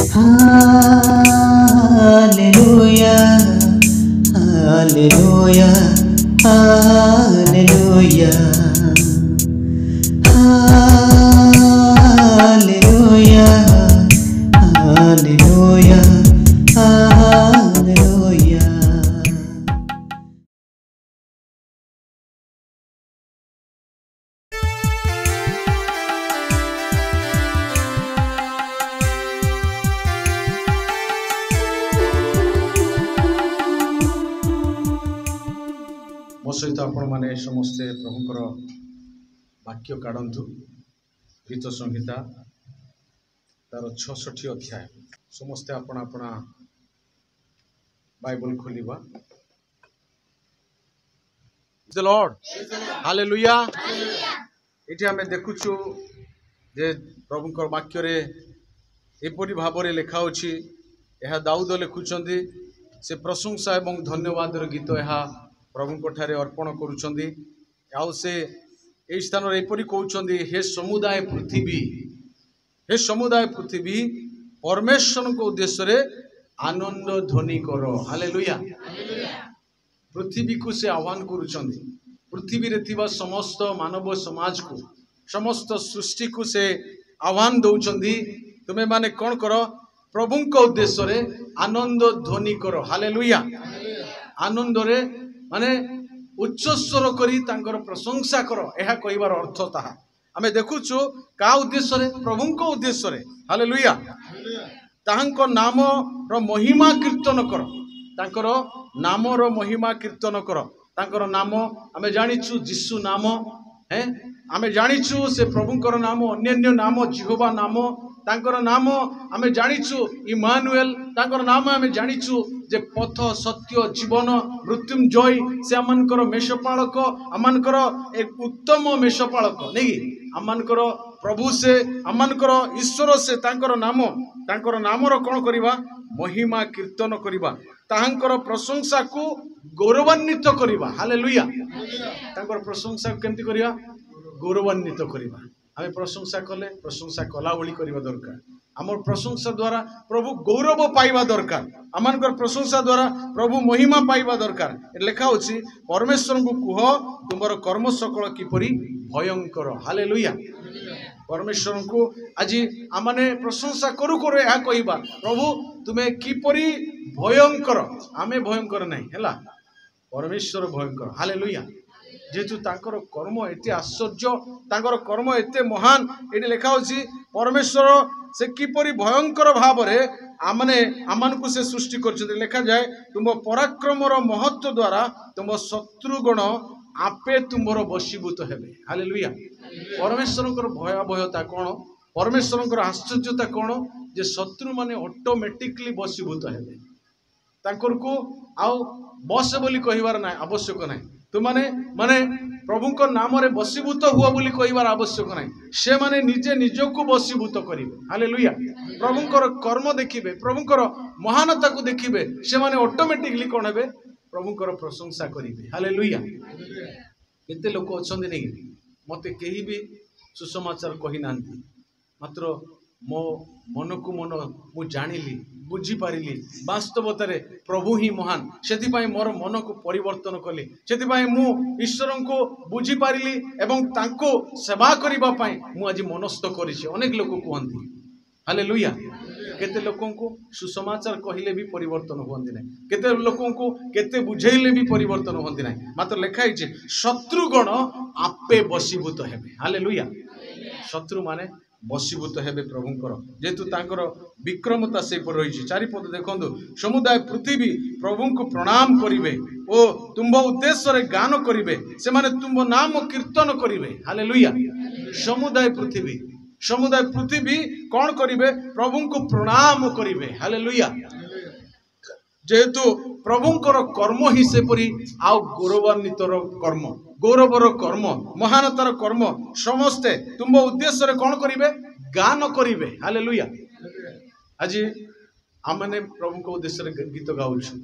Hallelujah, hallelujah, hallelujah, hallelujah, hallelujah, hallelujah. मो सहित आपण मैंने समस्ते प्रभुंकर वाक्य काढ़ु गीत संहिता तार 66 अध्याय समस्ते अपना अपना बाइबल खोलिबा। The Lord hallelujah. एठी हमें देखुछु जे प्रभुंकर वाक्य रे एपरि भाबरे लेखा अछि। यह दाऊद लिखुचंदी से प्रशंसा एवं धन्यवाद गीत यह प्रभु ठारे अर्पण करुचंदी। आउ से ए स्थान रे एपरि कहउचंदी हे समुदाय पृथ्वी परमेश्वर को उद्देश्य रे आनंद ध्वनि करो। हालेलुया। पृथ्वी को से आह्वान करुचंदी। पृथ्वी रे थिबा समस्त मानव समाज को समस्त सृष्टि को से आह्वान दउचंदी तुमे माने कोन करो प्रभु को उद्देश्य रे आनंद ध्वनि करो। हालेलुया। आनंद रे माने उच्च स्वर करी तांकर प्रशंसा करो यह कहबार अर्थ ताहा आमे देखुछु का उद्देश्य रे प्रभु को उद्देश्य रे। हालेलुया। तांको नाम रो महिमा कीर्तन करो। तांकर नाम रो महिमा कीर्तन करो। तांकर नाम आमे जानिछु यीशु नाम हैं आमे जानिछु से प्रभुंकर नाम अन्य नाम जिहोवा नाम तांकर नाम आमे जानिछु इमानुएल तांकर नाम आमे जानिछु जे पथ सत्य जीवन मृत्युंजय से आमनकर मेषपालक आमनकर एक उत्तम मेषपालक नहीं आमनकर प्रभु से आमनकर ईश्वर से तांकर नाम रो कोन करिबा महिमा कीर्तन करिबा तांकर प्रशंसा को गौरवान्वित करिबा। हालेलुया। तांकर प्रशंसा केमति करिबा गौरवान्वित करिबा। आमे प्रशंसा कले प्रशंसा कला भली करिबा दरकार। आमर प्रशंसा द्वारा प्रभु गौरव पाइबा दरकार। आमनकर प्रशंसा द्वारा प्रभु महिमा पाइबा दरकार। लेखा होछि परमेश्वर को कुह तुमर कर्म सकल किपरि भयंकर। हालेलुया। परमेश्वर को आज आमने प्रशंसा करू करू या कहबा प्रभु तुमे किपरि भयंकर। आमे भयंकर नहीं हैला परमेश्वर भयंकर। हालेलुया। जेतु तांकर कर्म एते आश्चर्य तांकर कर्म एते महान एटी लेखा होछि परमेश्वर से किपरि भयंकर भाव रे आमन को से सृष्टि करछथि। लेखा जाए तुम पराक्रम रो महत्व द्वारा तुम शत्रुगण आपे तुमर वशीभूत हेबे। हालेलुया। परमेश्वर भयावहता कौन परमेश्वर आश्चर्यता कौन जे शत्रु माने ऑटोमेटिकली वशीभूत हेबे तांकर को आउ बस बोली कहिबार ना आवश्यक नाही। तो माने प्रभु को नाम रे वशीभूत हुआ बोली कहिबार आवश्यक नाही। से माने निजे निज को वशीभूत करिवे। हालेलुया। प्रभुंकर कर्म देखिबे प्रभुंकर महानता को देखिबे से माने ऑटोमेटिकली कोन हेबे प्रभुंकर प्रशंसा करिवे। हालेलुया। केते लोक अछंदी नै मते केही भी सुसमाचार कहि नांती मात्र मो मन को मन मु जानिली बुझी पारिली वास्तवता रे प्रभु ही महान सेथिपाई मोर मन को परिवर्तन कली सेथिपाई मु ईश्वर को बुझी पारिली एवं तांको सेवा करिबा पाई मु आज मनस्थ करिछि। अनेक लोक कहंती। हालेलुया। केते लोकों को सुसमाचार कहिले भी परिवर्तन होंदी नहीं। केते लोकों को केते बुझेइले भी परिवर्तन होंदी नहीं। मात्र लेखा है शत्रुगण आपे वशीभूत हेबे। हालेलुया। शत्रु माने वशीभूत हेबे प्रभुंकर जेतु तांकर विक्रमता से पर रही। चारिपद देखंदु समुदाय पृथ्वी प्रभु को प्रणाम करिवे ओ तुम उद्देश्य रे गान करिवे से माने तुम नाम कीर्तन करिवे। हालेलुया। समुदाय पृथ्वी कौन करिवे प्रभु को प्रणाम करिवे। हालेलुया। जेहेतु प्रभुंकर कर्म ही से परी आउ गौरवान्वित कर्म गौरवर कर्म महानतार कर्म समस्ते तुम उद्देश्य रे कौन करिवे गान करिवे। हालेलुया। आज आमने प्रभु को उद्देश्य रे गीत गाउछु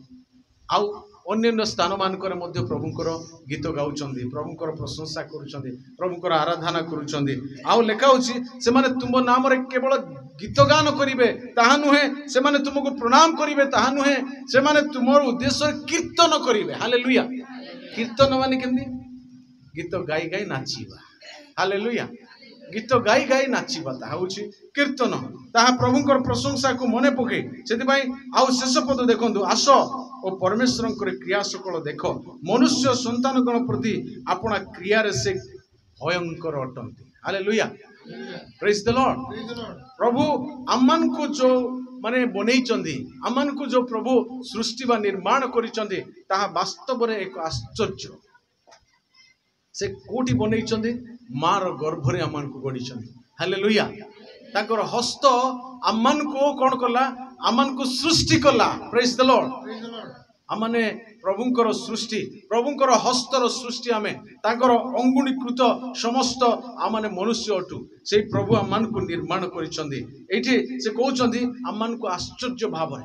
आउ अन्य स्थान मानकर मध्य प्रभुंकर गीत गाउछन्ति प्रभुंकर प्रशंसा करुछन्ति प्रभुंकर आराधना करुछन्ति आउ लेखा होछि से माने तुम नाम रे केवल गीत गान करिवे ताहा नुहे से माने तुमको प्रणाम करिवे ताहा नुहे से माने तुमर उद्देश्य कीर्तन करिवे हालेलुया कीर्तन माने केंदी गीत गाई गाई नाचिबा हालेलुया गीत गाई गाई नाचिबा ताहा होछि कीर्तन ताहा प्रभुंकर प्रशंसा को मने पके सेति पई आउ शेष पद देखंतु आस ओ परमेश्वरंकर क्रिया सकल देख मनुष्य संतान गण प्रति आपना क्रिया रे से भयंकर अटंती हालेलुया प्रेज द लॉर्ड प्रभु अम्मान को जो माने बनै चंदी अम्मान को जो प्रभु सृष्टि बा निर्माण करि चंदी ताहा वास्तव रे एक आश्चर्य से कोठी बनै चंदी मार गर्भ रे अम्मान को गडी चंदी हालेलुया ताकर हस्त अम्मान को कोन कला अम्मान को सृष्टि कला प्रेज द लॉर्ड आमने प्रभुंकर सृष्टि प्रभुंकर हस्तर सृष्टि आमे ताकर अंगुणीकृत समस्त आमने मनुष्य अटू से प्रभु आमान को निर्माण करिसंदी एठी से कहउचंदी आमान को आश्चर्य भाव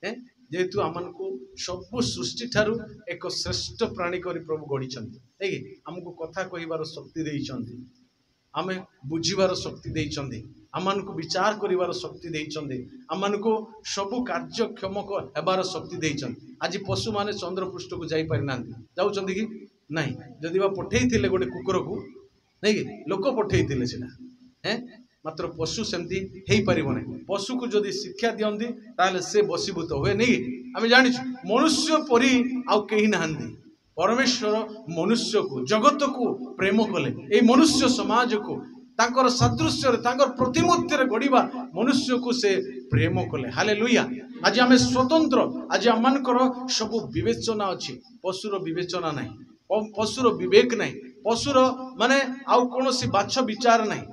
है जेतु आमान को सब सृष्टि ठारू एक श्रेष्ठ प्राणी करी प्रभु गढिसंदी देखि हमको कथा कहिबार शक्ति देइसंदी आमे बुझिबार शक्ति देइसंदी आमान को विचार करिबार शक्ति देइसंदी आमान को सब कार्यक्षम हेबार शक्ति देइसंदी आज पशु माने चंद्र पृष्ठ को जाई पारि नांती जाउचंदी कि नहीं जदि बा पठेई थिले गोटे कुकुर को नहीं कि लोक पठेई थिले सेना हैं मात्र पशु सेमती हेई परिबो नै पशु को जदि शिक्षा दियंदी ताले से बसीभूत होए नहीं आमे जानिछु मनुष्य परि आउ केही नाहंदी परमेश्वर मनुष्य को जगत को प्रेम कले ए मनुष्य समाज को तांकर सदृश्य तांकर प्रतिमूर्ति रे गड़ीबा मनुष्य को से प्रेम कले हालेलुया आज आमे स्वतंत्र आज आमानकर सब विवेचना अछि पशुर विवेचना नहीं पशुर विवेक नहीं पशुर माने आउ कोनोसी बाछ विचार नहीं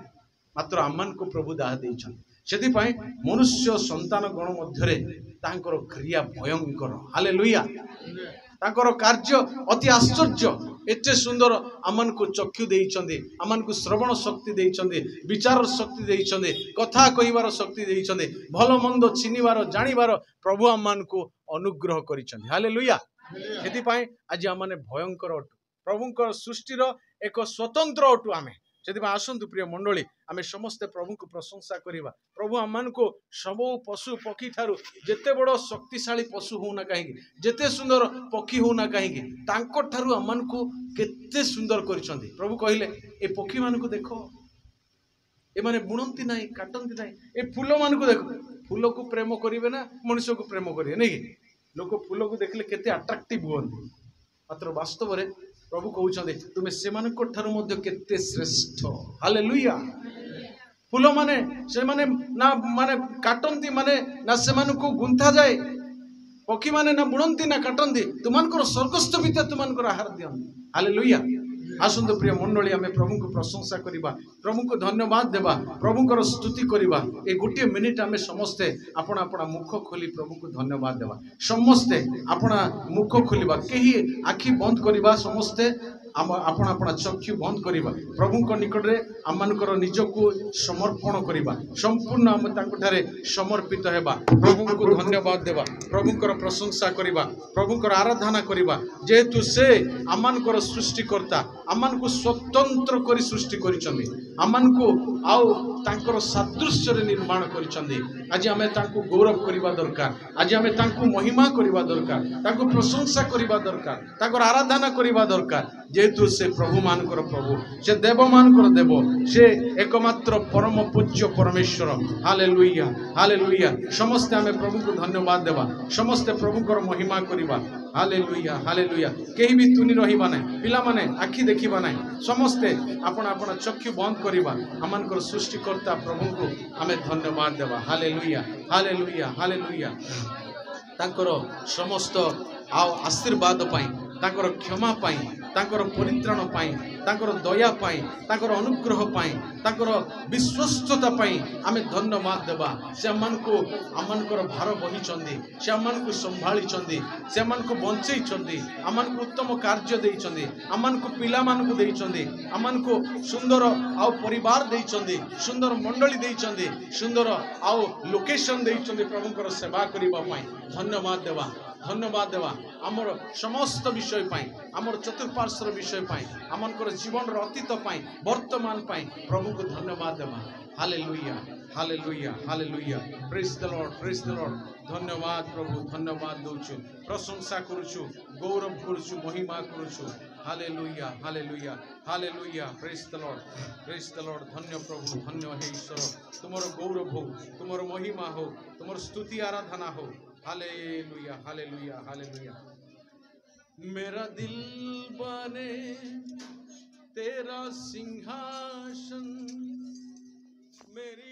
मात्र आमान को प्रभु दाह देइछन सेति पई मनुष्य संतान गण मध्यरे तांकर क्रिया भयंकर हालेलुया तांकर कार्य अति आश्चर्य एते सुंदर आमान को चक्षु देइछन्ते आमान को श्रवण शक्ति देइछन्ते विचार शक्ति देइछन्ते कथा कहिबार शक्ति देइछन्ते भलो मंद चिनिबार जानिबार प्रभु आमान को अनुग्रह करिछन्ते हालेलुया सेति पई आज आमाने भयंकर अटु प्रभुंकर सृष्टिर एक स्वतंत्र अटु आमे सेति पई आसंतु प्रिय मंडली आमे समस्त प्रभु को प्रशंसा करिबा प्रभु आमान को सब पशु पक्षी ठारू जेते बड़ शक्तिशाली पशु होना कहीं जेते सुंदर पक्षी होना कहीं तांको ठारू आमान को केते सुंदर करिसंती प्रभु कहिले ए पक्षी मान को देखो ए माने बुणंती नाही काटंती नाही ए फूल मान को देखो फूल को प्रेम करिवे ना मनुष्य को प्रेम करिवे नहीं लोक फूल को देखले केते अट्रैक्टिव होंती मात्र वास्तव रे प्रभु कहउछन्ते तुमे सेमानक ठारू मध्य केते श्रेष्ठ हालेलुया फूल माने से माने ना माने काटंती माने ना सेमानक गुंथा जाए पक्षी माने ना बुणंती ना काटंती तुमानकर स्वर्गस्थ पिता तुमानकर आहार दियंती हालेलुया आसंतु प्रिय मंडली आमे प्रभु को प्रशंसा करिबा प्रभु को धन्यवाद देबा प्रभुकर स्तुति करिबा ए गोटे मिनिट आमे समस्ते अपना अपना मुख खोली प्रभु को धन्यवाद देबा समस्ते अपना मुख खोलिबा केही आखि बंद करिबा समस्ते अपना अपना चक्षु बंद करिबा प्रभु को निकट रे आमानकर निज को समर्पण करिबा संपूर्ण हम तांकठारे समर्पित हेबा प्रभु को धन्यवाद देबा प्रभुकर प्रशंसा करिबा प्रभुकर आराधना करिबा जेतु से आमानकर सृष्टिकर्ता आमान को स्वतंत्र करी सृष्टि करिसंदी आमान को आउ तांकर सादृश्य रे निर्माण करिसंदी आज हमें तांको गौरव करिबा दरकार आज हमें तांको महिमा करिबा दरकार तांको प्रशंसा करिबा दरकार तांकर आराधना करिबा दरकार जेतु से प्रभु मानकर प्रभु से देव मानकर देव से एकमात्र परम पूज्य परमेश्वर हालेलुया हालेलुया समस्त हमें प्रभु को धन्यवाद देबा समस्त प्रभुकर महिमा करिबा हालेलुया हालेलुया केही भी तुनि रहिबा नै पिला माने आखि देखिबा नै समस्ते अपना अपना चक्षु बंद करिबा आमानकर सृष्टिकर्ता प्रभु को हमें धन्यवाद देबा हालेलुया हालेलुया हालेलुया तांकर समस्त आशीर्वाद पाई तांकर क्षमा पाई तांकर परित्राण पाई तांकर दया पाई तांकर अनुग्रह पाई तांकर विश्वस्तता पाई आमे धन्यवाद देबा से हमनको आमानकर भार बही चंदी से हमनको संभाली चंदी से हमनको बंचई चंदी हमनको उत्तम कार्य देई चंदी हमनको पिला मानको देई चंदी हमनको सुंदर आउ परिवार देई चंदी सुंदर मंडली देई चंदी सुंदर आउ लोकेशन देई चंदी प्रभुकर सेवा करिबा पाई धन्यवाद देबा धन्यवाद देवा आमर समस्त विषय पाई आमर चतुर्पार्श्वर विषय पाई आमनकर जीवन अतीत पाई वर्तमान पाई प्रभु को धन्यवाद देवा hallelujah hallelujah hallelujah praise the Lord धन्यवाद प्रभु धन्यवाद दउछु प्रशंसा करूछु गौरव करूछु महिमा करूछु hallelujah hallelujah hallelujah praise the Lord धन्य प्रभु धन्य हे ईश्वर तुमर गौरव हो तुमर महिमा हो तुमर स्तुति आराधना हो हालेलुया हालेलुया हालेलुया मेरा दिल बने तेरा सिंहासन मेरी